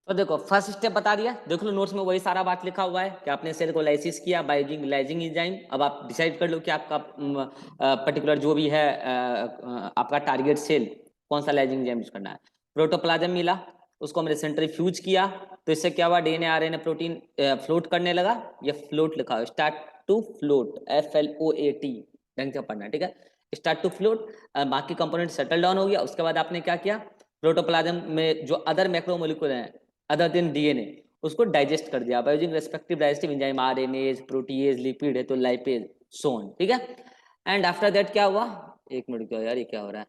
तो देखो first step बता दिया, देख लो नोट्स में वही सारा बात लिखा हुआ है कि आपने सेल को लाइसिस किया बाय यूजिंग लाइजिंग एंजाइम। अब आप डिसाइड कर लो कि आपका पर्टिकुलर जो भी है आपका टारगेट सेल कौन सा लाइजिंग एंजाइम यूज करना है। प्रोटोप्लाज्म मिला, उसको हमने सेंट्रीफ्यूज किया, तो इससे क्या हुआ, डीएनए आरएनए प्रोटीन फ्लोट करने लगा। ये फ्लोट लिखा है, स्टार्ट टू फ्लोट, FLOAT, ढंग से पढ़ना, ठीक है। स्टार्ट टू फ्लोट, बाकी कंपोनेंट सेटल डाउन हो गया। उसके बाद आपने क्या किया, प्रोटोप्लाज्म में जो अदर मैक्रोमोलिक्यूल हैं अदर देन डीएनए, उसको डाइजेस्ट कर दिया by using respective digestive enzyme, RNase, protease, lipid है तो लाइपेज, सो ऑन, ठीक है। एंड आफ्टर दैट क्या हुआ, एक मिनट क्या यार, ये क्या हो रहा है।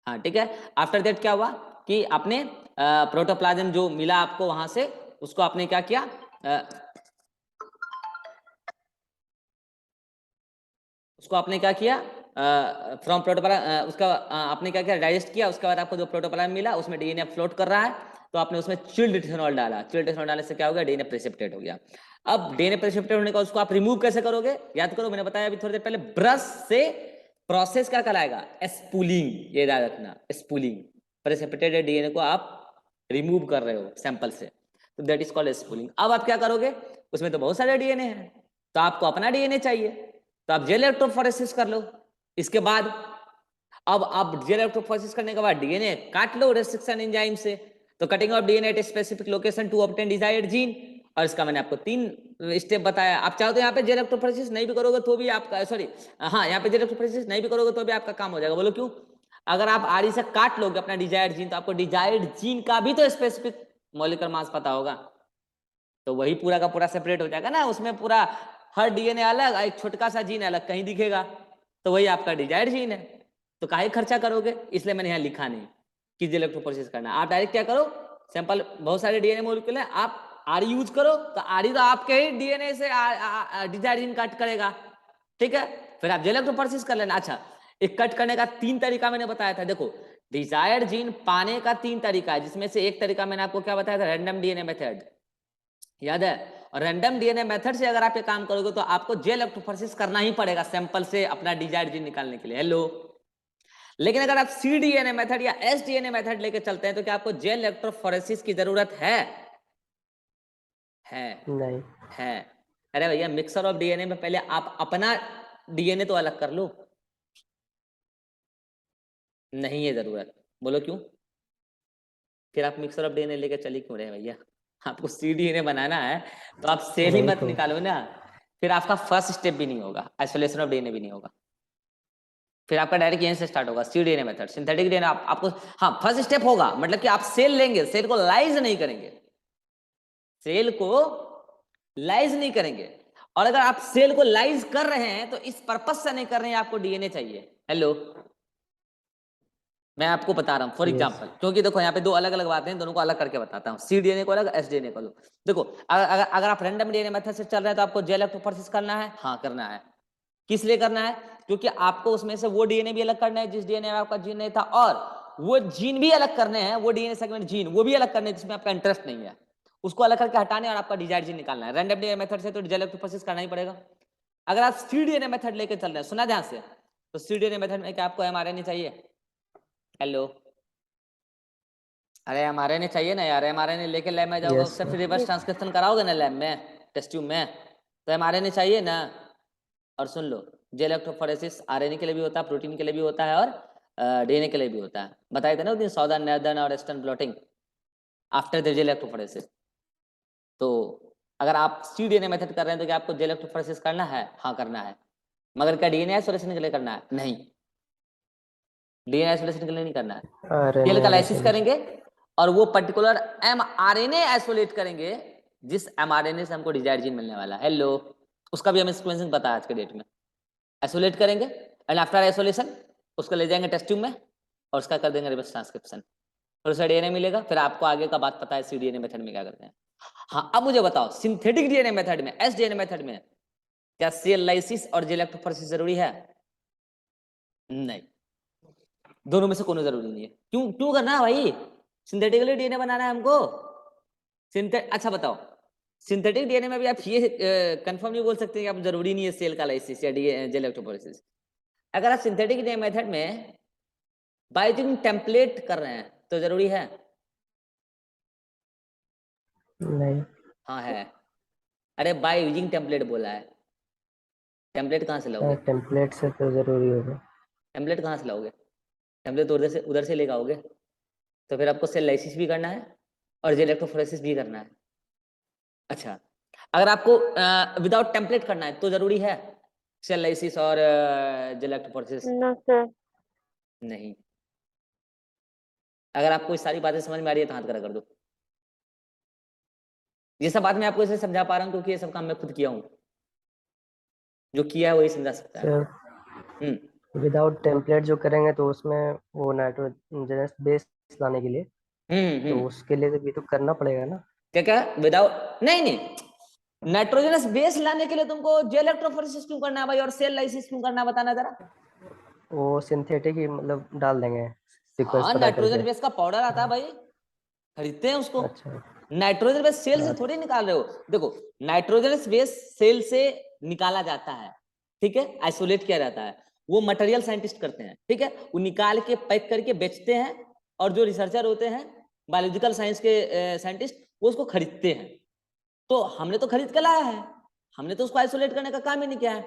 हाँ ठीक है, आफ्टर दैट क्या हुआ कि आपने प्रोटोप्लाज्म जो मिला आपको वहां से, उसको आपने क्या किया, उसको आपने क्या किया, फ्रॉम प्रोटोप्लाज्म, उसका आपने क्या किया, डाइजेस्ट किया। उसके बाद आपको जो प्रोटोप्लाज्म मिला उसमें डीएनए फ्लोट कर रहा है, तो आपने उसमें चिल्ड इथेनॉल डाला। चिल्ड इथेनॉल डालने से क्या हो गया, डीएनए प्रेसिपिटेट हो गया। अब डीएनए प्रेसिपिटेट होने का उसको आप रिमूव कैसे करोगे, याद करो मैंने बताया अभी थोड़ी देर पहले, ब्रश से प्रोसेस क्या कहलाएगा, स्पूलिंग, ये याद रखना, स्पूलिंग। प्रेसिपिटेटेड डीएनए को आप रिमूव कर रहे हो सैंपल से, तो दैट इज कॉल्ड स्पूलिंग। अब आप क्या करोगे, उसमें तो बहुत सारे डीएनए हैं, तो आपको अपना डीएनए चाहिए, तो आप जेल इलेक्ट्रोफोरेसिस कर लो। इसके बाद अब आप जेल इलेक्ट्रोफोरेसिस करने के बाद डीएनए काट लो रेस्ट्रिक्शन एंजाइम से, तो cutting of DNA at specific location to obtain desired gene. और इसका मैंने आपको 3 स्टेप बताया। आप चाहो तो यहाँ पे जेल इलेक्ट्रोफोरेसिस नहीं भी करोगे तो भी आपका, सॉरी हाँ, यहाँ पे जेल इलेक्ट्रोफोरेसिस नहीं भी करोगे तो भी आपका काम हो जाएगा। बोलो क्यों, अगर आप आरी से काट लोगे अपना डिजायर्ड जीन, तो आपको डिजायर्ड जीन का भी तो स्पेसिफिक मॉलिक्यूलर मास पता होगा, तो वही पूरा का पूरा सेपरेट हो जाएगा ना, उसमें पूरा हर डीएनए अलग, एक छोटका सा जीन अलग कहीं दिखेगा, तो वही आपका डिजायर्ड जीन है। तो काहे खर्चा करोगे, इसलिए मैंने यहाँ लिखा नहीं कि इलेक्ट्रोफोरेसिस करना। आप डायरेक्ट क्या करो, सैंपल बहुत सारे डीएनए मॉलिक्यूल है, आप आर यूज करो, तो आर तो आपके ही डीएनए से डिजायर्ड जीन कट करेगा, ठीक है। फिर आप इलेक्ट्रोफोरेसिस कर लेना। अच्छा, एक कट करने का 3 तरीका मैंने बताया था, देखो डिजायर्ड जीन पाने का 3 तरीका है, जिसमें से एक तरीका मैंने आपको क्या बताया था, रैंडम डीएनए मेथड, याद है। और रैंडम डीएनए मेथड से अगर आप ये काम करोगे तो आपको जेल इलेक्ट्रोफोरेसिस करना ही पड़ेगा सैंपल से अपना डिजायर्ड जीन निकालने के लिए, हेलो। लेकिन अगर आप cDNA मेथड या sDNA मेथड लेके चलते हैं तो क्या आपको जेल इलेक्ट्रोफोरेसिस की जरूरत है नहीं। है। अरे भैया, मिक्सर ऑफ डीएनए में पहले आप अपना डीएनए तो अलग कर लो, नहीं है जरूरत। बोलो क्यों, फिर आप मिक्सर ऑफ डीएनए लेके चली क्यों रहे भैया, आपको cDNA बनाना है तो आप सेल ही वही मत तो। निकालो ना। फिर आपका फर्स्ट स्टेप भी नहीं होगा, आइसोलेशन ऑफ डीएनए भी नहीं होगा, फिर आपका डायरेक्ट यहीं से स्टार्ट होगा cDNA मेथड, सिंथेटिक डीएनए आपको, हाँ फर्स्ट स्टेप होगा, मतलब कि आप सेल लेंगे, सेल को लाइज नहीं करेंगे, सेल को लाइज नहीं करेंगे। और अगर आप सेल को लाइज कर रहे हैं तो इस पर्पज से नहीं कर रहे हैं, आपको डीएनए चाहिए, हेलो। मैं आपको बता रहा हूँ फॉर यस। एग्जाम्पल, क्योंकि देखो यहाँ पे 2 अलग अलग बातें हैं, दोनों को अलग करके बताता हूँ, cDNA को अलग, sDNA को अलग। देखो अगर आप रैंडम डीएनए मेथड से चल रहे हैं तो आपको जेल इलेक्ट्रोफोरेसिस करना है, हाँ करना है। किस लिए करना है, क्योंकि आपको उसमें से वो डीएनए भी अलग करना है जिस डीएनए में आपका जीन नहीं था, और वो जीन भी अलग करने हैं, वो डीएनए सेगमेंट जीन वो भी अलग करने हैं जिसमें आपका इंटरेस्ट नहीं है, उसको अलग करके हटाने और आपका डिजायर्ड जीन निकालना है। रैंडम डीएनए मेथड से तो जेल इलेक्ट्रोफोरेसिस करना ही पड़ेगा। अगर आप cDNA मेथड लेके चल रहे हैं, सुना ध्यान से, तो cDNA मेथड में क्या आपको mRNA चाहिए, हेलो। अरे mRNA चाहिए ना यार, mRNA लेके लैब में जाओगे, यस उससे फिर रिवर्स सर। ट्रांसक्रिप्शन कराओगे ना लैब में, टेस्ट ट्यूब में, तो mRNA चाहिए ना। और सुन लो, जेल इलेक्ट्रोफोरेसिस आरएनए के लिए भी होता है, प्रोटीन के लिए भी होता है, और डीएनए के लिए भी होता है। बताए थे ना उस दिन, साउदर्न नॉर्दर्न और eastern blotting after the gel electrophoresis. तो अगर आप cDNA मेथड कर रहे हैं तो क्या आपको जेल इलेक्ट्रोफोरेसिस करना है, हाँ करना है। मगर क्या डीएनए आइसोलेशन के लिए करना है, नहीं, डीएनए आइसोलेशन के लिए नहीं करना है। जेल RNA का लाइसिस आइसोलेशन। करेंगे और वो पर्टिकुलर mRNA आइसोलेट करेंगे जिस mRNA से हमको डिजायर्ड जीन मिलने वाला है, हेलो। उसका भी हमें सीक्वेंसिंग पता है आज के डेट में। आइसोलेट करेंगे एंड आफ्टर आइसोलेशन उसको ले जाएंगे टेस्ट ट्यूब में और उसका कर देंगे रिवर्स ट्रांसक्रिप्शन, और उसका डीएनए मिलेगा। फिर आपको आगे का बात पता है cDNA मेथड में क्या करते हैं। हाँ अब मुझे बताओ, सिंथेटिक डीएनए मेथड में, sDNA मेथड में क्या सेल लाइसिस और जेल इलेक्ट्रोफोरेसिस जरूरी है, नहीं, दोनों में से कोनो जरूरी नहीं है। क्यों क्यों करना है भाई, सिंथेटिकली डीएनए बनाना है हमको। अच्छा बताओ, सिंथेटिक डीएनए में भी आप ये कंफर्म नहीं बोल सकते कि आप जरूरी नहीं है सेल का लाइसिस या जेल इलेक्ट्रोफोरेसिस। अगर आप सिंथेटिक डीएनए मेथड में बाय यूजिंग टेम्पलेट कर रहे हैं तो जरूरी है? नहीं। हाँ है। अरे बाय यूजिंग टेम्पलेट बोला है, टेम्पलेट कहाँ से लाओगे? टेम्पलेट से तो जरूरी होगा। टेम्पलेट कहाँ से लाओगे? टेम्पलेट तो उधर से लेकर आओगे। तो फिर आपको सेल लाइसिस भी करना है और जेल इलेक्ट्रोफोरेसिस भी करना है। अच्छा, अगर आपको विदाउट टेम्पलेट करना है तो जरूरी है सेल लाइसिस और जेल इलेक्ट्रोफोरेसिस? No sir. नहीं। अगर आपको इस सारी बातें समझ में आ रही है तो हाथ खड़ा कर दो। ये सब बात मैं आपको इसलिए समझा पा रहा हूँ क्योंकि ये सब काम मैं खुद किया हूँ, जो किया है वही समझा सकता है। सर विदाउट टेम्पलेट जो करेंगे तो उसमें वो नाइट्रोजनस बेस लाने के लिए, तो उसके लिए तो भी तो करना पड़ेगा ना। क्या क्या विदाउट? नहीं नहीं, नाइट्रोजनस बेस लाने के लिए तुमको जेल इलेक्ट्रोफोरेसिस क्यों करना है भाई, और सेल लाइसिस क्यों करना है, बताना जरा। वो सिंथेटिक ही मतलब डाल देंगे सीक्वेंस हाँ, बना नाइट्रोजन करके। बेस का पाउडर आता है भाई, खरीदते हैं उसको। अच्छा। नाइट्रोजन बेस सेल से थोड़ी निकाल रहे हो। देखो, नाइट्रोजन बेस सेल से निकाला जाता है, ठीक है, आइसोलेट किया जाता है, वो मटेरियल साइंटिस्ट करते हैं, ठीक है, वो निकाल के पैक करके बेचते हैं, और जो रिसर्चर होते हैं बायोलॉजिकल साइंस के साइंटिस्ट, वो उसको खरीदते हैं। तो हमने तो खरीद के लाया है, हमने तो उसको आइसोलेट करने का काम ही नहीं किया है,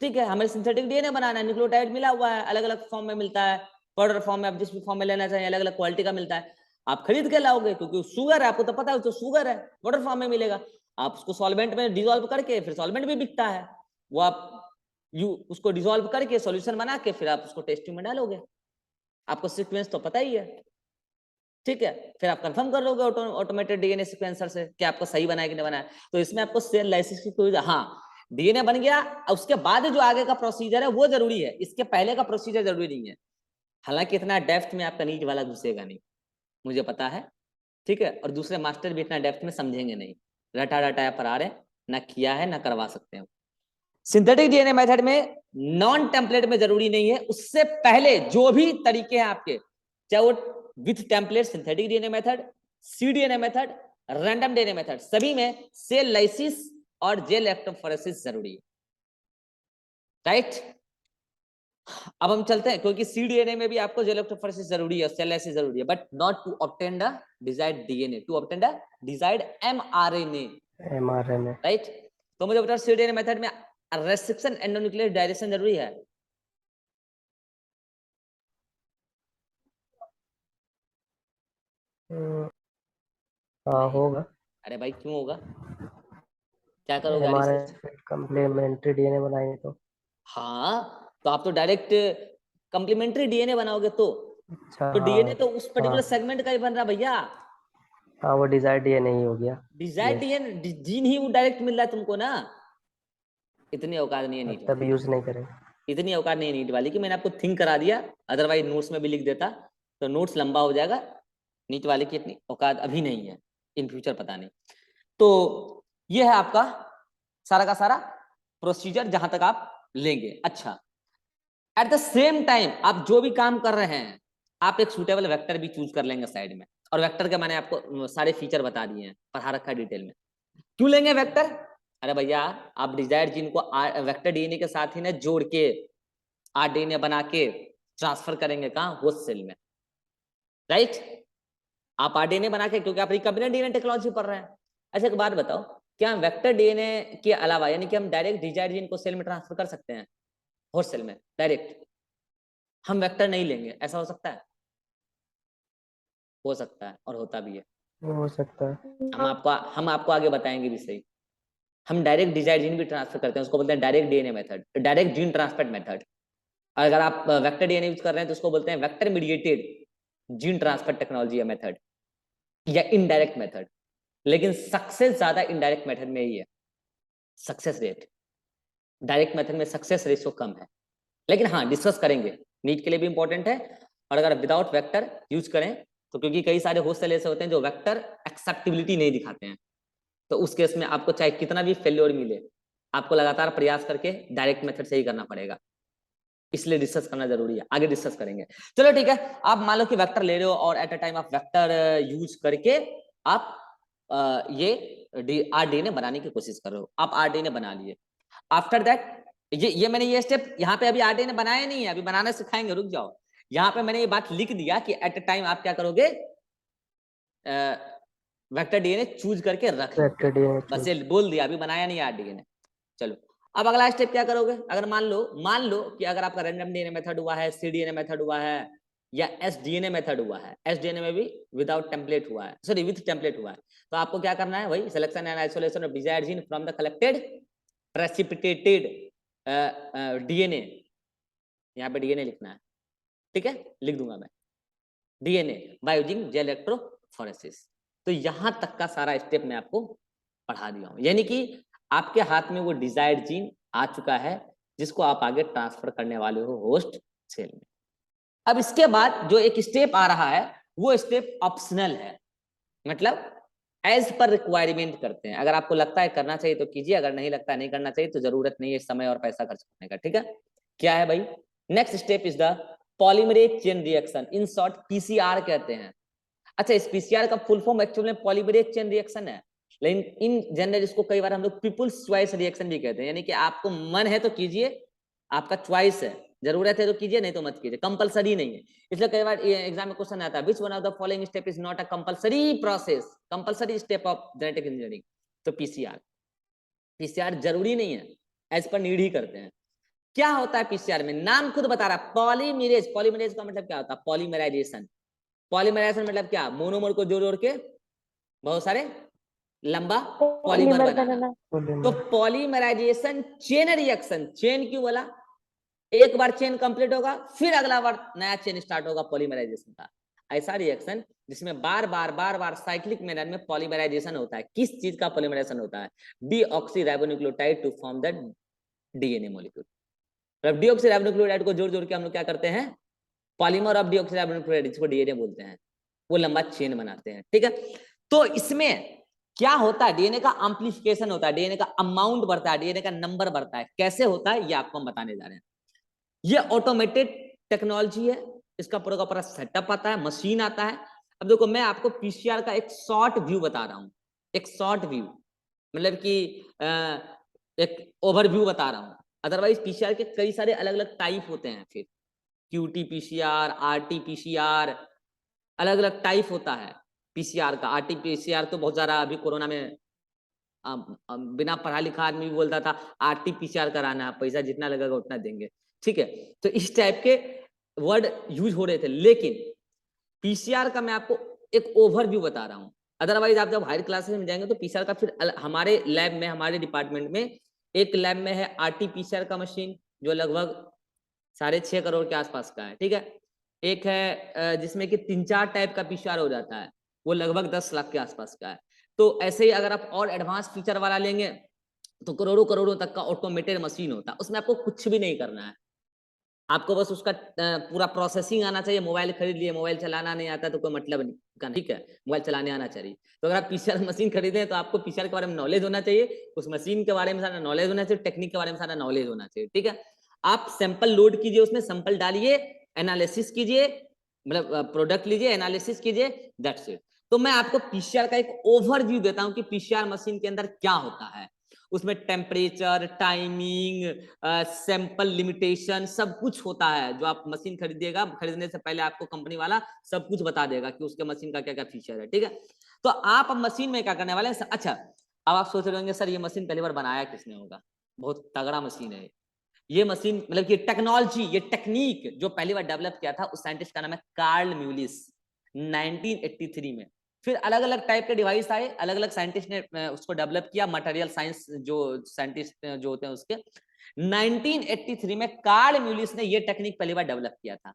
ठीक है। हमें सिंथेटिक डीएनए बनाना है, न्यूक्लियोटाइड मिला हुआ है, अलग अलग फॉर्म में मिलता है, पाउडर फॉर्म में, आप जिस भी फॉर्म में लेना चाहिए, अलग अलग क्वालिटी का मिलता है। आप खरीद के लाओगे क्योंकि शुगर है, आपको तो पता है तो शुगर है, पाउडर फॉर्म में मिलेगा। आप उसको सॉल्वेंट में डिसॉल्व करके, फिर सॉल्वेंट भी बिकता है, वो आप उसको डिसॉल्व करके सॉल्यूशन बना के फिर आप उसको टेस्ट ट्यूब में डालोगे। आपको सीक्वेंस तो पता ही है, ठीक है। फिर आप कंफर्म कर लोगे ऑटोमेटेड डीएनए सीक्वेंसर से कि आपको सही बनाया कि नहीं बनाया। तो इसमें आपको सेल लाइसिस की कोई, हाँ डीएनए बन गया, उसके बाद जो आगे का प्रोसीजर है वो जरूरी है, इसके पहले का प्रोसीजर जरूरी नहीं है। हालांकि इतना डेप्थ में आपका नीट वाला घुसेगा नहीं, मुझे पता है, ठीक है, और दूसरे मास्टर भी इतना डेप्थ में समझेंगे नहीं, रटा रटाया पढ़ा रहे, ना किया है ना करवा सकते हैं। सिंथेटिक डीएनए मेथड में नॉन टेम्पलेट में जरूरी नहीं है, उससे पहले जो भी तरीके हैं आपके, चाहे वो with template synthetic DNA method, cDNA method, random DNA method, सभी में सेल लाइसिस और जेल इलेक्ट्रोफोरेसिस जरूरी है, राइट। अब हम चलते हैं, क्योंकि सीडीएनए में भी आपको जेल इलेक्ट्रोफोरेसिस जरूरी है, सेल लाइसिस जरूरी है, but not to obtain the desired DNA, to obtain the desired mRNA, mRNA. Right. तो मुझे बताओ सीडीएनए मेथड में रेस्ट्रिक्शन एंडोन्यूक्लियर डायरेक्शन जरूरी है? हाँ होगा। अरे भाई क्यों होगा, क्या करोगे आगे से? एमआरएनए कम्प्लीमेंट्री डीएनए बनाएंगे तो। हाँ, तो आप तो डायरेक्ट कंप्लीमेंट्री डीएनए बनाओगे अच्छा तो हाँ। डीएनए तो उस पर्टिकुलर हाँ सेगमेंट का ही बन रहा भैया। हाँ, वो डिजायर डीएनए ही हो गया। Desired yes. डीएनए जीन ही वो डायरेक्ट मिल रहा है तुमको ना। इतनी औकात नहीं है नीट तब वाली, यूज नहीं करेंगे। इतनी औकात नहीं है नीट वाली कि मैंने आपको थिंक करा दिया, अदरवाइज नोट्स में भी लिख देता तो नोट्स लंबा हो जाएगा। नीट वाले की इतनी औकात अभी नहीं है, इन फ्यूचर पता नहीं। तो ये है आपका सारा का सारा प्रोसीजर जहां तक आप लेंगे। अच्छा, एट द सेम टाइम आप जो भी काम कर रहे हैं, आप एक सूटेबल वेक्टर भी चूज कर लेंगे साइड में, और वेक्टर के मैंने आपको सारे फीचर बता दिए हैं, पढ़ा रखा है डिटेल में। क्यों लेंगे वेक्टर? अरे भैया, आप डिजायर्ड जीन को वेक्टर डीएनए के साथ ही ना जोड़ के आरडीएनए बना के ट्रांसफर करेंगे कहाँ? होस्ट सेल में, राइट। आप आरडीएनए बना के, क्योंकि आप रिकम्बिनेंट डीएनए टेक्नोलॉजी पढ़ रहे हैं। अच्छा एक बात बताओ, क्या हम वेक्टर डीएनए के अलावा, यानी कि हम डायरेक्ट डिजायर्ड जीन को सेल में ट्रांसफर कर सकते हैं, होस्ट सेल में डायरेक्ट? हम वेक्टर नहीं लेंगे, ऐसा हो सकता है? हो सकता है और होता भी है। हो सकता है। हम आपको आगे बताएंगे भी सही। हम डायरेक्ट डिजायर्ड जीन भी ट्रांसफर करते हैं, उसको बोलते हैं direct DNA method, direct gene transfer method. अगर आप वेक्टर डीएनए यूज कर रहे हैं तो उसको बोलते हैं vector mediated gene transfer technology या मेथड, या इनडायरेक्ट मेथड। लेकिन सक्सेस ज्यादा इनडायरेक्ट मेथड में ही है, सक्सेस रेट। डायरेक्ट मेथड में सक्सेस रेशियो कम है, लेकिन हाँ डिस्कस करेंगे, नीट के लिए भी इंपॉर्टेंट है। और अगर विदाउट वेक्टर यूज करें तो, क्योंकि कई सारे होस्ट सेल ऐसे होते हैं जो वेक्टर एक्सेप्टेबिलिटी नहीं दिखाते हैं, तो उस केस में आपको चाहे कितना भी फेल्योर मिले, आपको लगातार प्रयास करके डायरेक्ट मेथड से ही करना पड़ेगा, इसलिए डिस्कस करना जरूरी है, आगे डिस्कस करेंगे। चलो ठीक है, आप मान लो कि वेक्टर ले रहे हो और एट अ टाइम आप वेक्टर यूज करके आप ये आरडीएनए बनाने की कोशिश कर रहे हो, आप आरडीएनए बना लिए। आफ्टर दैट ये मैंने ये स्टेप यहाँ पे अभी आरडीएनए बनाया नहीं है, अभी बनाना सिखाएंगे, रुक जाओ। यहाँ पे मैंने ये बात लिख दिया कि एट अ टाइम आप क्या करोगे, वेक्टर डीएनए चूज करके रख लो, बस ये बोल दिया, अभी बनाया नहीं यार डीएनए। चलो अब अगला स्टेप क्या करोगे, अगर मान लो कि अगर आपका रैंडम डीएनए मेथड हुआ है, सीडीएनए मेथड हुआ है, या एसडीएनए मेथड हुआ है, एसडीएनए में भी विदाउट टेम्पलेट हुआ है, सॉरी विथ टेम्पलेट हुआ है, तो आपको क्या करना है, वही selection and isolation of desired gene from the collected precipitated DNA, यहाँ पे डीएनए लिखना है, ठीक है, लिख दूंगा मैं DNA by using gel electrophoresis. तो यहां तक का सारा स्टेप मैं आपको पढ़ा दिया हूं, यानी कि आपके हाथ में वो डिजायर्ड जीन आ चुका है जिसको आप आगे ट्रांसफर करने वाले हो होस्ट सेल में। अब इसके बाद जो एक स्टेप आ रहा है वो स्टेप ऑप्शनल है, मतलब एज पर रिक्वायरमेंट करते हैं, अगर आपको लगता है करना चाहिए तो कीजिए, अगर नहीं लगता है नहीं करना चाहिए तो जरूरत नहीं है समय और पैसा खर्च करने का, ठीक है। क्या है भाई, next step is the polymerase chain reaction, in short PCR कहते हैं। अच्छा, इस पीसीआर का फुल फॉर्म एक्चुअली में पॉलीमरेज चेन रिएक्शन है, लेकिन इन जनरल इसको कई बार हम लोग पीपुल्स चॉइस रिएक्शन भी कहते हैं, यानी कि आपको मन है तो कीजिए, आपका चॉइस है, जरूरत है तो कीजिए नहीं तो मत कीजिए, कंपलसरी नहीं है। इसलिए कई बार एग्जाम में क्वेश्चन आता है which one of the following step is not a compulsory process, compulsory step of genetic engineering, तो पीसीआर जरूरी नहीं है, एज पर नीड ही करते हैं। क्या होता है पीसीआर में, नाम खुद बता रहा है, पॉलीमरेज, पॉलीमरेज का मतलब क्या होता है, पॉलीमराइजेशन, पॉलीमराइजेशन मतलब क्या, मोनोमर को जोड़ जोड़ के बहुत सारे लंबा पॉलीमर बनाना, तो पॉलीमराइजेशन चेन रिएक्शन, चेन क्यों बोला, एक बार चेन कंप्लीट होगा फिर अगला बार नया चेन स्टार्ट होगा पॉलीमराइजेशन का, ऐसा रिएक्शन जिसमें बार बार साइक्लिक मैनर में पॉलीमराइजेशन होता है। किस चीज का पॉलीमराइजेशन होता है, deoxyribonucleotide to form the DNA molecule. मतलब डीऑक्सीराइबोन्यूक्लियोटाइड को जोड़ जोड़ के हम लोग क्या करते हैं, पॉलीमर ऑफ डीऑक्सीराइबोन्यूक्लियोटाइड, जिसको डीएनए बोलते हैं, वो लंबा चेन बनाते हैं, ठीक है। तो इसमें क्या होता है, डीएनए का एम्प्लीफिकेशन होता है, डीएनए का अमाउंट बढ़ता है, डीएनए का नंबर बढ़ता है, कैसे होता है ये आपको हम बताने जा रहे हैं। ये ऑटोमेटेड टेक्नोलॉजी है, इसका पूरा का पूरा सेटअप आता है, मशीन आता है। अब देखो मैं आपको पीसीआर का एक शॉर्ट व्यू बता रहा हूं, एक शॉर्ट व्यू, मतलब कि एक ओवरव्यू बता रहा हूं, अदरवाइज पीसीआर के कई सारे अलग अलग टाइप होते हैं, फिर क्यूटी पीसीआर, आरटी पीसीआर, अलग अलग टाइप होता है पीसीआर का। आरटी पीसीआर तो बहुत ज्यादा अभी कोरोना में बिना पढ़ा लिखा आदमी भी बोलता था आरटी पीसीआर कराना, पैसा जितना लगेगा उतना देंगे, ठीक है। तो इस टाइप के वर्ड यूज हो रहे थे, लेकिन पीसीआर का मैं आपको एक ओवरव्यू बता रहा हूं, अदरवाइज आप जब हायर क्लासेस में जाएंगे तो पीसीआर का फिर हमारे लैब में, हमारे डिपार्टमेंट में एक लैब में है आरटी पीसीआर का मशीन जो लगभग 6.5 करोड़ के आसपास का है, ठीक है। एक है जिसमें कि 3-4 टाइप का पीसीआर हो जाता है, वो लगभग 10 लाख के आसपास का है। तो ऐसे ही अगर आप और एडवांस फीचर वाला लेंगे तो करोड़ों करोड़ों तक का ऑटोमेटेड मशीन होता है, उसमें आपको कुछ भी नहीं करना है, आपको बस उसका पूरा प्रोसेसिंग आना चाहिए। मोबाइल खरीद लिए, मोबाइल चलाना नहीं आता तो कोई मतलब नहीं का, ठीक है, मोबाइल चलाने आना चाहिए। तो अगर आप पीसीआर मशीन खरीदें तो आपको पीसीआर के बारे में नॉलेज होना चाहिए, उस मशीन के बारे में सारा नॉलेज होना चाहिए, टेक्निक के बारे में सारा नॉलेज होना चाहिए, ठीक है। आप सैंपल लोड कीजिए, उसमें सैंपल डालिए, एनालिसिस कीजिए, मतलब प्रोडक्ट लीजिए, एनालिसिस कीजिए, दैट्स इट। तो मैं आपको पीसीआर का एक ओवरव्यू देता हूं कि पीसीआर मशीन के अंदर क्या होता है, उसमें टेम्परेचर, टाइमिंग, सैंपल लिमिटेशन सब कुछ होता है। जो आप मशीन खरीदिएगा, खरीदने से पहले आपको कंपनी वाला सब कुछ बता देगा कि उसके मशीन का क्या क्या फीचर है, ठीक है। तो आप अब मशीन में क्या करने वाले हैं, अच्छा अब आप सोच रहे होंगे सर ये मशीन पहली बार बनाया किसने होगा, बहुत तगड़ा मशीन है ये मशीन, मतलब कि टेक्नोलॉजी, ये टेक्निक जो पहली बार डेवलप किया था उस साइंटिस्ट का नाम है कार्ल म्यूलिस, 1983 में। फिर अलग अलग टाइप के डिवाइस आए, अलग अलग साइंटिस्ट ने उसको डेवलप किया, मटेरियल साइंस जो साइंटिस्ट जो होते हैं उसके। 1983 में कार्ल म्यूलिस ने ये टेक्निक पहली बार डेवलप किया था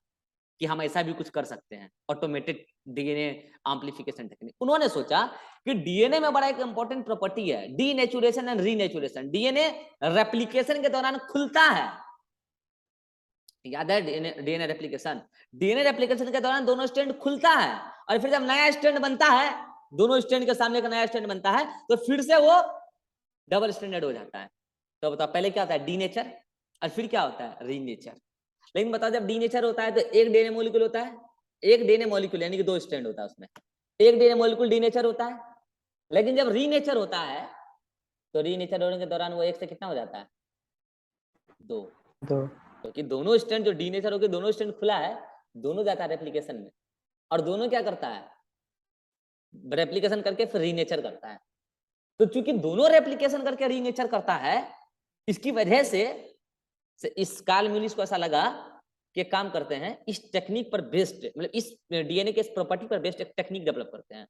कि हम ऐसा भी कुछ कर सकते हैं, ऑटोमेटेड डीएनए एम्प्लीफिकेशन टेक्निक। उन्होंने सोचा कि डीएनए में बड़ा एक इंपॉर्टेंट प्रॉपर्टी है, denaturation and renaturation. DNA replication के दौरान खुलता है, याद है डीएनए रेप्लिकेशन, डीएनए रेप्लिकेशन के दौरान दोनों स्ट्रैंड खुलता है, और फिर जब नया स्ट्रैंड बनता है, दोनों स्ट्रैंड के सामने का नया स्ट्रैंड बनता है, तो फिर से वो डबल स्ट्रैंडेड हो जाता है। तो बताओ पहले क्या होता है, डीनेचर, और फिर क्या होता है, रीनेचर। लेकिन बताओ जब डीनेचर होता है तो एक डीएनए मॉलिक्यूल होता है, एक डीएनए मॉलिक्यूल यानी कि 2 स्ट्रैंड होता है उसमें, एक डीएनए मॉलिक्यूल डीनेचर होता है। लेकिन जब रीनेचर होता है तो रीनेचर होने के दौरान वो एक से कितना हो जाता है, 2। क्योंकि दोनों स्ट्रैंड जो डीनेचर होकर दोनों स्ट्रैंड खुला है, दोनों जाता है रेप्लिकेशन में, और दोनों क्या करता है, रेप्लिकेशन करके फिर रीनेचर करता है। तो चूंकि दोनों रेप्लिकेशन करके रीनेचर करता है, इसकी वजह से इस कार्ल म्यूलिस को ऐसा लगा कि काम करते हैं इस टेक्निक पर बेस्ड, मतलब इस डीएनए के इस प्रॉपर्टी पर बेस्ड एक टेक्निक डेवलप करते हैं,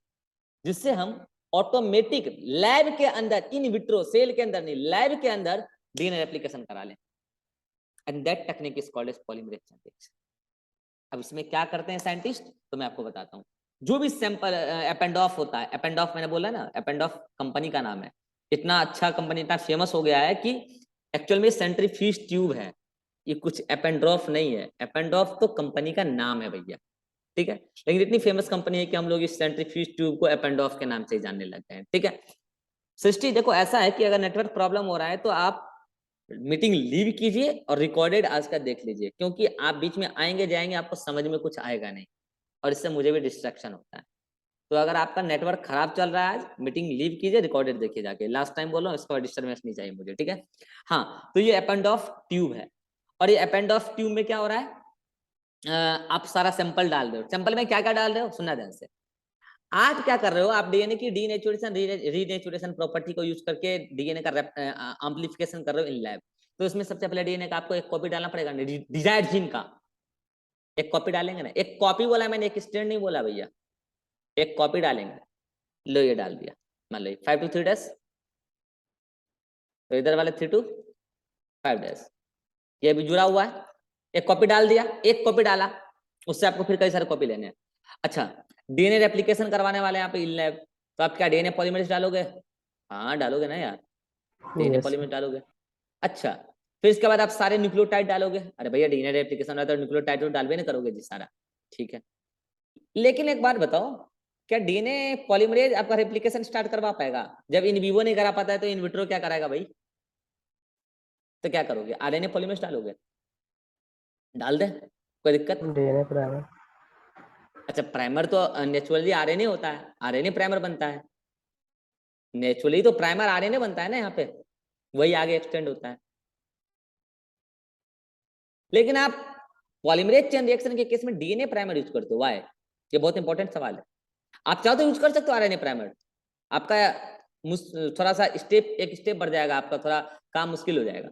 जिससे हम ऑटोमेटिक लैब के अंदर, इन विट्रो सेल के अंदर नहीं, लैब के अंदर डीएनए रेप्लिकेशन करा लें। And that technique is called as polymerase synthesis. अब इसमें क्या करते हैं साइंटिस्ट, तो मैं आपको बताता हूँ। जो भी सैंपल एपेंडॉफ होता है, एपेंडॉफ मैंने बोला ना, एपेंडॉफ कंपनी का नाम है, इतना अच्छा कंपनी, इतना फेमस हो गया है कि एक्चुअल में सेंट्रीफ्यूज ट्यूब है, ये कुछ एपेंड्रॉफ नहीं है। एपेंडॉफ तो कंपनी का नाम है भैया, ठीक है, लेकिन इतनी फेमस कंपनी है कि हम लोग इस सेंट्रीफ्यूज ट्यूब को एपेंडॉफ के नाम से ही जानने लग गए हैं, ठीक है। सृष्टि देखो ऐसा है कि अगर नेटवर्क प्रॉब्लम हो रहा है तो आप मीटिंग लीव कीजिए और रिकॉर्डेड आज का देख लीजिए, क्योंकि आप बीच में आएंगे जाएंगे, आपको समझ में कुछ आएगा नहीं, और इससे मुझे भी डिस्ट्रैक्शन होता है। तो अगर आपका नेटवर्क खराब चल रहा है आज, मीटिंग लीव कीजिए, रिकॉर्डेड देखिए जाके, लास्ट टाइम बोलो, इसका डिस्टर्बेंस नहीं चाहिए मुझे, ठीक है। हाँ, तो ये एपेंडॉफ ट्यूब है, और ये एपेंडॉफ ट्यूब में क्या हो रहा है, आप सारा सैंपल डाल रहे हो। सैंपल में क्या क्या डाल रहे हो, सुनना ध्यान से। आज क्या कर रहे हो आप, डीएनए की डीनेचुरेशन रीनेचुरेशन प्रॉपर्टी को यूज करके डीएनए का एम्प्लीफिकेशन कर रहे हो इन लैब। तो इसमें सबसे पहले डीएनए का आपको एक कॉपी डालना पड़ेगा, डिजायर्ड जीन का एक कॉपी डालेंगे ना, एक कॉपी बोला मैंने, एक स्ट्रैंड नहीं बोला भैया, एक कॉपी डालेंगे। लो ये डाल दिया, मान लो 5 to 3 days, तो इधर वाले 3 to 5 days, ये भी जुड़ा हुआ है। एक कॉपी डाल दिया, एक कॉपी डाला, उससे आपको फिर कई सारे कॉपी लेने हैं। अच्छा, डीएनए रेप्लिकेशन करवाने वाले हैं आप इन लैब, तो आप क्या डीएनए पॉलीमरेज डालोगे? हाँ डालोगे ना यार, डीएनए पॉलीमरेज डालोगे। अच्छा, फिर इसके बाद आप सारे न्यूक्लियोटाइड डालोगे। अरे भैया डीएनए रेप्लिकेशन है तो न्यूक्लियोटाइड तो डालवे नहीं करोगे जी सारा, ठीक है। लेकिन एक बात बताओ, क्या डीएनए पॉलीमरेज आपका रेप्लिकेशन स्टार्ट करवा पाएगा? जब इन विवो नहीं करा पाता है तो इन विट्रो क्या कराएगा भाई? तो क्या करोगे, आरएनए पॉलीमरेज डालोगे? डाल दे, कोई दिक्कत? DNA primer. अच्छा, प्राइमर तो नेचुरली आरएनए होता है, आरएनए प्राइमर बनता है, नेचुरली तो प्राइमर आरएनए बनता है ना, यहाँ पे वही आगे एक्सटेंड होता है। लेकिन आप पॉलीमरेज चेन रिएक्शन के केस में डीएनए प्राइमर यूज करते हो, व्हाई? ये बहुत इंपॉर्टेंट सवाल है। आप चाहो तो यूज कर सकते हो आरएनए प्राइमर, आपका थोड़ा सा स्टेप, एक स्टेप बढ़ जाएगा आपका, थोड़ा काम मुश्किल हो जाएगा,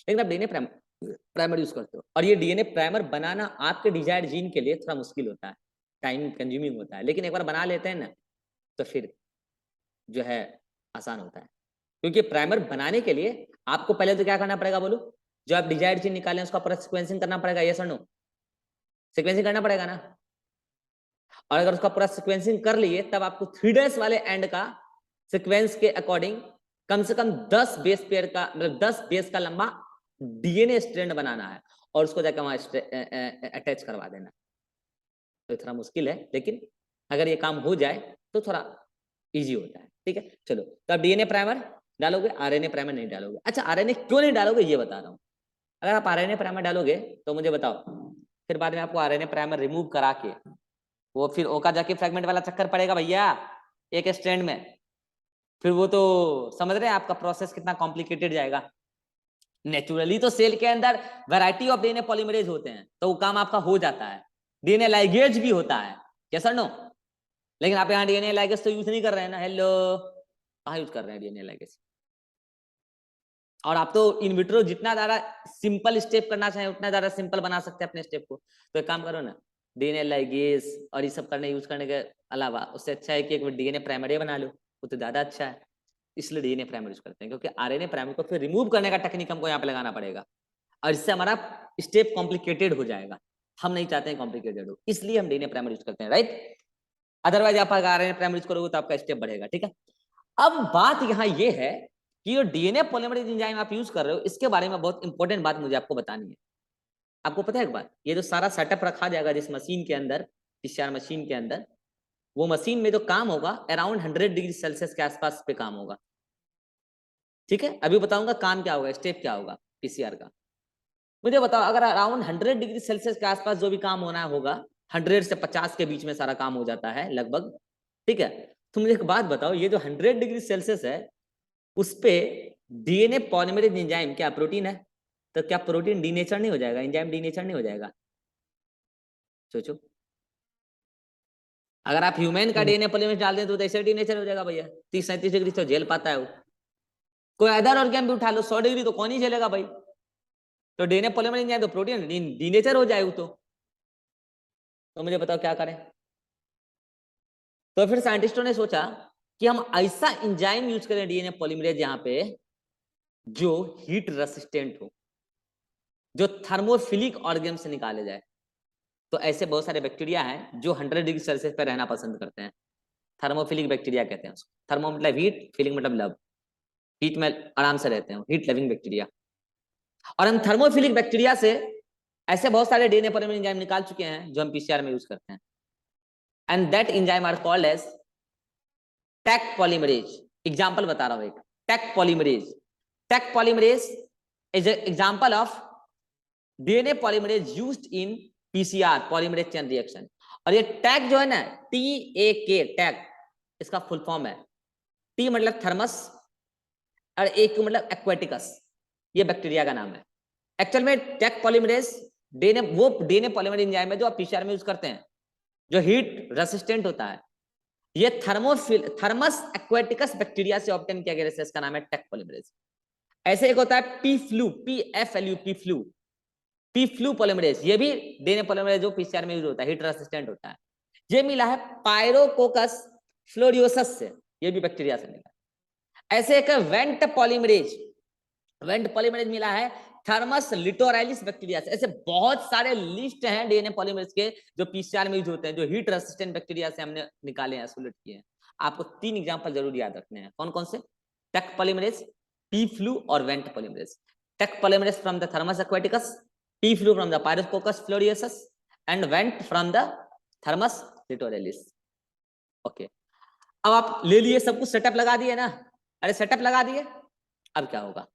लेकिन आप डीएनए प्राइमर यूज करते हो। और ये डीएनए प्राइमर बनाना आपके डिजायर्ड जीन के लिए थोड़ा मुश्किल होता है, टाइम कंज्यूमिंग होता है, लेकिन एक बार बना लेते हैं ना तो फिर जो है आसान होता है। क्योंकि प्राइमर बनाने के लिए आपको पहले तो क्या करना पड़ेगा बोलो, जो आप डिजायर्ड जीन निकालें उसका पूरा सीक्वेंसिंग करना पड़ेगा, यस और नो? सीक्वेंसिंग करना पड़ेगा ना, और अगर उसका पूरा सीक्वेंसिंग कर लिए तब आपको 3 days वाले एंड का सीक्वेंस के अकॉर्डिंग कम से कम 10 बेस पेयर का, मतलब 10 बेस का लंबा डीएनए स्ट्रैंड बनाना है, और उसको जाकर वहां अटैच करवा देना। तो थोड़ा मुश्किल है, लेकिन अगर ये काम हो जाए तो थोड़ा इजी होता है, ठीक है। चलो, तो आप डीएनए प्राइमर डालोगे, आरएनए प्राइमर नहीं डालोगे। अच्छा, आरएनए क्यों नहीं डालोगे ये बता रहा हूँ। अगर आप आरएनए प्राइमर डालोगे तो मुझे बताओ, फिर बाद में आपको आरएनए प्राइमर रिमूव करा के वो फिर ओकाजाकी फ्रैगमेंट वाला चक्कर पड़ेगा भैया एक स्ट्रैंड में, फिर वो तो समझ रहे हैं आपका प्रोसेस कितना कॉम्प्लिकेटेड जाएगा। नेचुरली तो सेल के अंदर वैरायटी ऑफ डीएनए पॉलीमरेज होते हैं, तो वो काम आपका हो जाता है। डीएनए लाइगेज भी होता है, यस और नो? लेकिन आप यहाँ डीएनए लाइगेज तो यूज नहीं कर रहे हैं ना, हेलो, कहाँ यूज कर रहे हैं डीएनए लाइगेज? और आप तो इन विट्रो जितना ज्यादा सिंपल स्टेप करना चाहें उतना ज्यादा सिंपल बना सकते हैं अपने स्टेप को। तो एक काम करो ना, डीएनए लाइगेज और ये सब करने यूज करने के अलावा उससे अच्छा है कि एक डीएनए प्राइमर बना लो, वो तो ज्यादा अच्छा है। इसलिए डीएनए प्राइमर यूज करते हैं, क्योंकि आरएनए प्राइमर को फिर रिमूव करने का टेक्निक हमको यहाँ पे लगाना पड़ेगा, और इससे हमारा स्टेप कॉम्प्लिकेटेड हो जाएगा। हम नहीं चाहते हैं कॉम्प्लिकेटेड हो, इसलिए हम डीएनए प्राइमर यूज करते हैं, राइट? अदरवाइज आप अगर आरएनए प्राइमर यूज करोगे तो आपका स्टेप बढ़ेगा, ठीक है। अब बात यहाँ ये है कि जो डीएनए पॉलीमरेज एंजाइम आप यूज कर रहे हो, इसके बारे में बहुत इंपॉर्टेंट बात मुझे आपको बतानी है। आपको पता है एक बात, ये जो सारा सेटअप रखा जाएगा जिस मशीन के अंदर, PCR मशीन के अंदर, वो मशीन में जो काम होगा अराउंड 100 डिग्री सेल्सियस के आसपास पे काम होगा, ठीक है। अभी बताऊंगा काम क्या होगा, स्टेप क्या होगा पीसीआर का। मुझे बताओ, अगर अराउंड 100 डिग्री सेल्सियस के आसपास जो भी काम होना होगा, 100 से 50 के बीच में सारा काम हो जाता है लगभग, ठीक है। तो मुझे एक बात बताओ, ये जो 100 डिग्री सेल्सियस है उस पे डीएनए पॉलीमरेज एंजाइम क्या प्रोटीन है? तो क्या प्रोटीन डीनेचर नहीं हो जाएगा, एंजाइम डीनेचर नहीं हो जाएगा? सोचो, अगर आप ह्यूमन का डीएनए पॉलीमरेज डाल दें तो ऐसे डीनेचर हो जाएगा भैया। 30-37 डिग्री तो झेल पाता है वो। कोई अदर ऑर्गेन भी उठा लो 100 डिग्री तो कौन ही झेलेगा भाई। तो डीएनए पॉलीमरेज जाए तो प्रोटीन डीनेचर हो जाए तो मुझे बताओ क्या करें। तो फिर साइंटिस्टों ने सोचा कि हम ऐसा एंजाइम यूज करें डीएनए पॉलीमरेज यहाँ पे जो हीट रेसिस्टेंट हो, जो थर्मोफिलिक ऑर्गेन से निकाले जाए। तो ऐसे बहुत सारे बैक्टीरिया हैं जो 100 डिग्री सेल्सियस पर रहना पसंद करते हैं। थर्मोफिलिक बैक्टीरिया कहते हैं उसको। थर्मो मतलब हीट, फिलिंग मतलब लव। हीट में आराम से रहते हैं, हीट लविंग बैक्टीरिया। और हम थर्मोफिलिक बैक्टीरिया से ऐसे बहुत सारे डीएनए पॉलीमरेज एंजाइम निकाल चुके हैं जो हम पीसीआर में यूज करते हैं। And that enzyme are called as Taq polymerase. Example बता रहा हूं एक, Taq polymerase. Taq polymerase is an example of DNA polymerase used in PCR, polymerase chain reaction. और ये टैग जो है ना, TAK, टैग, इसका फुल फॉर्म है। टी मतलब थर्मस और एक मतलब एक्वेटिकस, ये बैक्टीरिया का नाम है। एक्चुअल में tag polymerase DNA polymerase enzyme है जो आप पीसीआर में यूज करते हैं, जो हीट रेसिस्टेंट होता है। ये थर्मस एक्वेटिकस बैक्टीरिया से ऑब्टेन किया गया, इसका नाम है टैग पॉलीमरेज। ऐसे एक होता है पीफ्लू, PFLU, पीफ्लू पॉलीमरेज, ये भी डीएनए पॉलीमरेज जो पीसीआर में यूज होता है, हीट रेसिस्टेंट होता है। ये मिला है पायरोकोकस फ्लोरियोसस से, ये भी बैक्टीरिया से मिला है। ऐसे एक वेंट पॉलीमरेज मिला है थर्मस लिटोराइलिस बैक्टीरिया से। ऐसे बहुत सारे लिस्ट हैं डीएनए पॉलीमरेज के जो पीसीआर में यूज होते हैं, जो हीट रेसिस्टेंट बैक्टीरिया से हमने निकाले हैं, आइसोलेट किए हैं। आपको 3 एग्जांपल जरूर याद रखने हैं। कौन कौन से? टैक पॉलीमरेज, पीफ्लू और Vent polymerase. Taq polymerase from the Thermus aquaticus, Pfu from the Pyrococcus furiosus and Vent from the Thermus litoralis. Okay, अब आप ले लिए, सब कुछ सेटअप लगा दिए ना। अरे सेटअप लगा दिए, अब क्या होगा?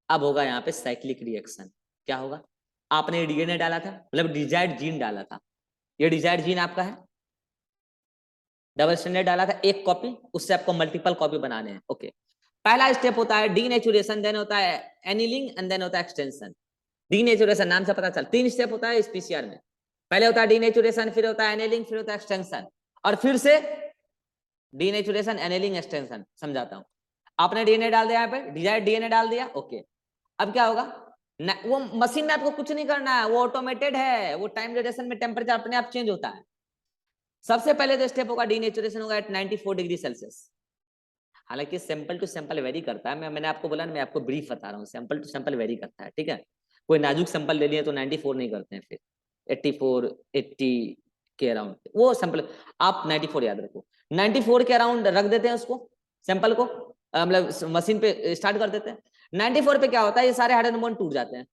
अब होगा यहाँ पे साइक्लिक रिएक्शन। क्या होगा? आपने डीएनए डाला था, मतलब डिजायर्ड जीन डाला था। ये डिजायर्ड जीन आपका है, डबल स्टैंडर्ड डाला था, एक कॉपी, उससे आपको मल्टीपल कॉपी बनाने हैं। ओके, पहला स्टेप होता है डीनेचुरेशन, देन होता है एनिलिंग एंड देन होता है एक्सटेंशन। डीनेचुरेशन नाम से पता चल, 3 स्टेप होता है इस पीसीआर में। पहले होता है डीनेचुरेशन, फिर होता है एनिलिंग, फिर होता है एक्सटेंशन, और फिर से डीनेचुरेशन, एनिलिंग, एक्सटेंशन। समझाता हूं। आपने डीएनए डाल दिया, यहाँ पे डिजायर्ड डीएनए डाल दिया। ओके, अब क्या होगा? वो मशीन में आपको कुछ नहीं करना है, वो ऑटोमेटेड है। वो टाइम ड्यूरेशन में टेम्परेचर अपने आप चेंज होता है। सबसे पहले जो स्टेप होगा डीनेचुरेशन होगा एट 94 डिग्री सेल्सियस। हालांकि सैंपल टू सैंपल वेरी करता है। मैंने आपको बोला ना, मैं आपको ब्रीफ बता रहा हूँ, सैंपल टू सैंपल वेरी करता है। ठीक है, कोई नाजुक सैंपल ले लिए तो 94 नहीं करते हैं, फिर 84, 80 के अराउंड वो सैंपल। आप 94 याद रखो, 94 के अराउंड रख देते हैं उसको, सैंपल को, मतलब मशीन पे स्टार्ट कर देते हैं। 94 पे क्या होता है, ये सारे हाइड्रोजन बॉन्ड टूट जाते हैं।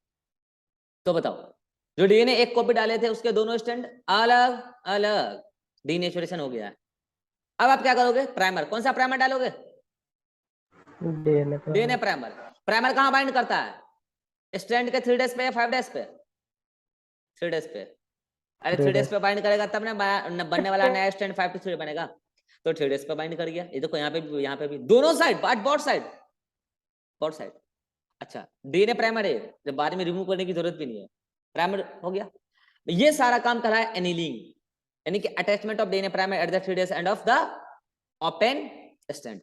तो बताओ, जो डीएनए एक कॉपी डाले थे उसके दोनों स्टैंड अलग अलग, डीनेचुरेशन हो गया है। अब आप क्या करोगे? प्राइमर, कौन सा प्राइमर डालोगे? DNA primer. प्राइमर कहां बाइंड करता है? स्ट्रैंड के 3 डेज पे या 5 डेज पे? 3 डेज पे। अरे 3 डेज पे बाइंड करेगा तब ना बनने वाला नया स्ट्रैंड 5 to 3 बनेगा। तो 3 डेज पे बाइंड कर गया। ये देखो यहाँ पे भी दोनों साइड, बोथ साइड। अच्छा, डीएनए प्राइमर है, जब बाद में रिमूव करने की जरूरत भी नहीं है, प्राइमर हो गया। ये सारा काम कर रहा है एनिलिंग, यानी कि attachment of DNA primer at the 3 days end of the open stand.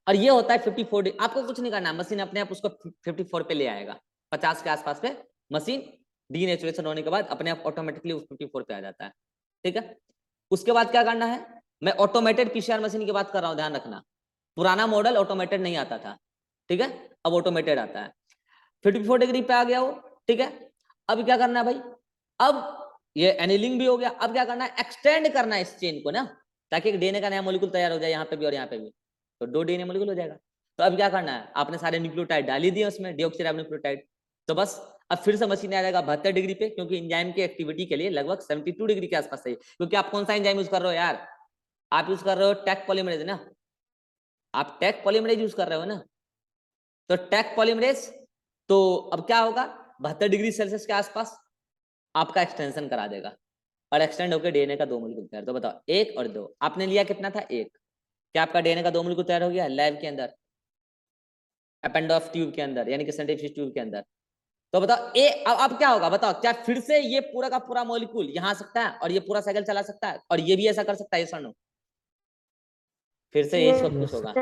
और ये होता है 54 डे। आपको कुछ नहीं करना, मशीन अपने आप उसको 54 पे ले आएगा, 50 के आसपास पे मशीन डीनेचुरेशन होने के बाद अपने आप ऑटोमेटिकली 54 पे आ जाता है। ठीक है, उसके बाद क्या करना है? मैं ऑटोमेटेड पीसीआर मशीन की बात कर रहा हूं, ध्यान रखना। पुराना मॉडल ऑटोमेटेड नहीं आता था, ठीक है, अब ऑटोमेटेड आता है। 54 डिग्री पे आ गया वो। ठीक है, अब क्या करना है भाई? अब ये एनिलिंग भी हो गया, अब क्या करना है? एक्सटेंड करना है इस चेन को ना, ताकि डीएनए का नया मॉलिक्यूल तैयार हो जाए, यहाँ पे भी और यहाँ पे भी, तो 2 डीएनए मॉलिक्यूल हो जाएगा। तो अब क्या करना है? आपने सारे न्यूक्लियोटाइड डाल ही दिए उसमें, डीऑक्सीराइबोन्यूक्लियोटाइड। तो बस अब फिर से मशीन आ जाएगा 72 डिग्री पे, क्योंकि एंजाइम की एक्टिविटी के लिए लगभग 72 डिग्री के आसपास चाहिए। क्योंकि आप कौन सा एंजाइम यूज कर रहे हो यार? आप यूज कर रहे हो टैक पॉलीमरेज ना, आप टैक पॉलीमरेज यूज कर रहे हो ना। तो टैक पॉलीमरेज, तो अब क्या होगा? 72 डिग्री सेल्सियस के आसपास आपका एक्सटेंशन करा देगा, और एक्सटेंड होकर डीएनए का 2 मॉलिक्यूल तैयार। तो बताओ, 1 और 2, आपने लिया कितना था? 1। क्या आपका डीएनए का 2 मॉलिक्यूल तैयार हो गया लैब के अंदर, एपेंडोफ ट्यूब के अंदर, यानी कि सेंट्रीफ्यूज ट्यूब के अंदर? तो बताओ ए, अब क्या होगा बताओ, क्या फिर से ये पूरा का पूरा मॉलिक्यूल यहाँ आ सकता है और ये पूरा साइकिल चला सकता है और ये भी ऐसा कर सकता है, ये नो? फिर से यही सब कुछ होगा।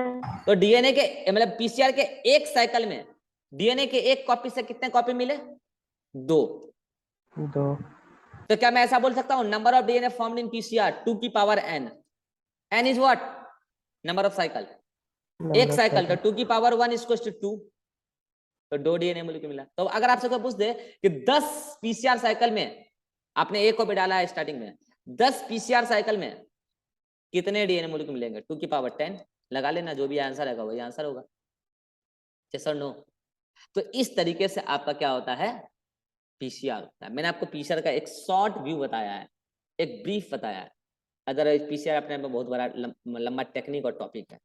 तो डीएनए के मतलब पीसीआर के एक साइकिल में डीएनए के एक कॉपी से कितने कॉपी मिले? 2। तो क्या मैं ऐसा बोल सकता हूं number of DNA formed in PCR 2 की power n, n is what? Number of cycle. एक साइकिल तो 2 की पावर 1 इक्वल्स टू 2, तो 2 डीएनए मॉलिक्यूल मिला। तो अगर आपसे कोई पूछ दे कि 10 पीसीआर साइकिल में आपने एक कॉपी डाला है स्टार्टिंग में, 10 पीसीआर साइकिल में कितने डीएनए मॉलिक्यूल मिलेंगे? 2 की पावर 10 लगा लेना, जो भी आंसर आएगा वही आंसर होगा। यस और नो? तो इस तरीके से आपका क्या होता है, पीसीआर होता है। मैंने आपको पीसीआर का एक शॉर्ट व्यू बताया है, एक ब्रीफ बताया है। अदरवाइज पीसीआर अपने में बहुत बड़ा लंबा टेक्निक और टॉपिक है।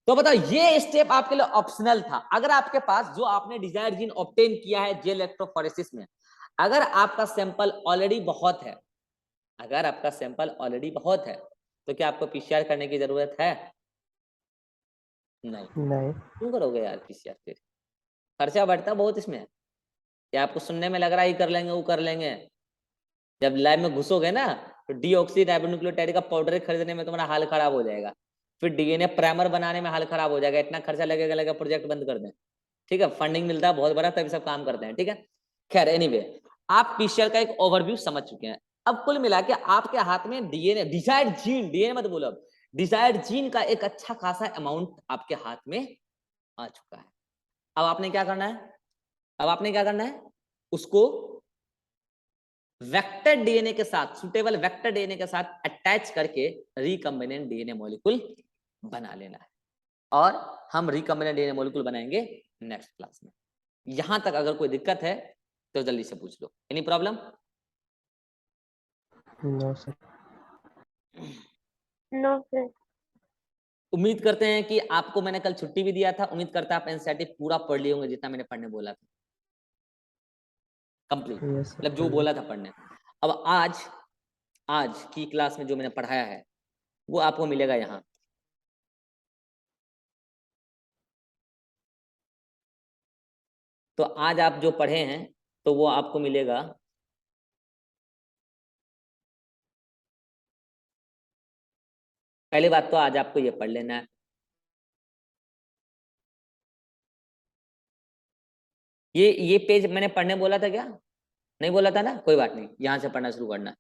तो बताओ ये स्टेप आपके लिए ऑप्शनल था। अगर आपके पास जो आपने डिजायर्ड जीन ऑब्टेन किया है जेल इलेक्ट्रोफोरेसिस में, अगर आपका सैंपल ऑलरेडी बहुत है, अगर आपका सैंपल ऑलरेडी बहुत है, तो क्या आपको पीसीआर करने की जरूरत है? नहीं। क्यों करोगे यार पीसीआर? फिर खर्चा बढ़ता बहुत इसमें। क्या आपको सुनने में लग रहा है कर लेंगे वो कर लेंगे, जब लैब में घुसोगे ना तो डीऑक्सी राइबोन्यूक्लियोटाइड का पाउडर खरीदने में तुम्हारा हाल खराब हो जाएगा, फिर डीएनए प्राइमर बनाने में हाल खराब हो जाएगा, इतना खर्चा लगेगा प्रोजेक्ट बंद कर दें। ठीक है, फंडिंग मिलता है बहुत बड़ा तभी सब काम करते हैं। ठीक है, खैर एनीवे, आप पीसीआर का एक ओवरव्यू समझ चुके हैं। अब कुल मिला के आपके हाथ में डीएनए डिजायर्ड जीन, डीएनए मत बोलो, डिजायर्ड जीन का एक अच्छा खासा अमाउंट आपके हाथ में आ चुका है। अब आपने क्या करना है, अब आपने क्या करना है, उसको वेक्टर डीएनए के साथ, सुटेबल वेक्टर डीएनए के साथ अटैच करके रिकॉम्बिनेंट डीएनए मॉलिक्यूल बना लेना है। और हम रिकॉम्बिनेंट डीएनए मॉलिक्यूल बनाएंगे नेक्स्ट क्लास में। यहां तक अगर कोई दिक्कत है तो जल्दी से पूछ लो। Any problem? No sir. No sir. उम्मीद करते हैं कि आपको मैंने कल छुट्टी भी दिया था, उम्मीद करता है आप एनसीईआरटी पूरा पढ़ लिए होंगे जितना मैंने पढ़ने बोला था, कंप्लीट, मतलब जो बोला था पढ़ने। अब आज की क्लास में जो मैंने पढ़ाया है वो आपको मिलेगा यहाँ। तो आज आप जो पढ़े हैं तो वो आपको मिलेगा पहली बात तो आज आपको ये पढ़ लेना है। ये पेज मैंने पढ़ने बोला था क्या? नहीं बोला था ना, कोई बात नहीं, यहां से पढ़ना शुरू करना,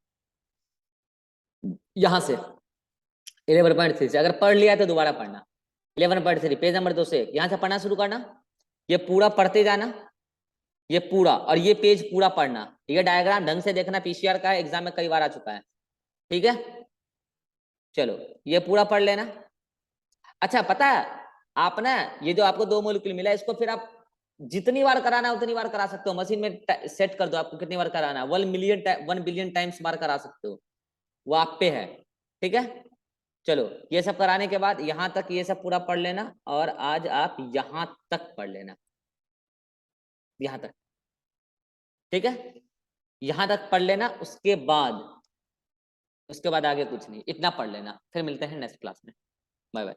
यहां से 11.3 से। अगर पढ़ लिया तो दोबारा पढ़ना। 11.3 पेज नंबर 2 से यहां से पढ़ना शुरू करना, ये पूरा पढ़ते जाना, ये पूरा, और ये पेज पूरा पढ़ना। ये डायग्राम ढंग से देखना, पीसीआर का एग्जाम में कई बार आ चुका है। ठीक है, चलो ये पूरा पढ़ लेना। अच्छा पता है आप ना, ये जो आपको 2 मॉलिक्यूल मिला है इसको फिर आप जितनी बार कराना है उतनी बार करा सकते हो। मशीन में सेट कर दो आपको कितनी बार कराना है, 1 बिलियन टाइम्स बार करा सकते हो, वो आप पे है। ठीक है, चलो ये सब कराने के बाद यहां तक ये सब पूरा पढ़ लेना, और आज आप यहां तक पढ़ लेना, यहां तक। ठीक है, यहां तक पढ़ लेना, उसके बाद आगे कुछ नहीं, इतना पढ़ लेना। फिर मिलते हैं नेक्स्ट क्लास में। Bye bye.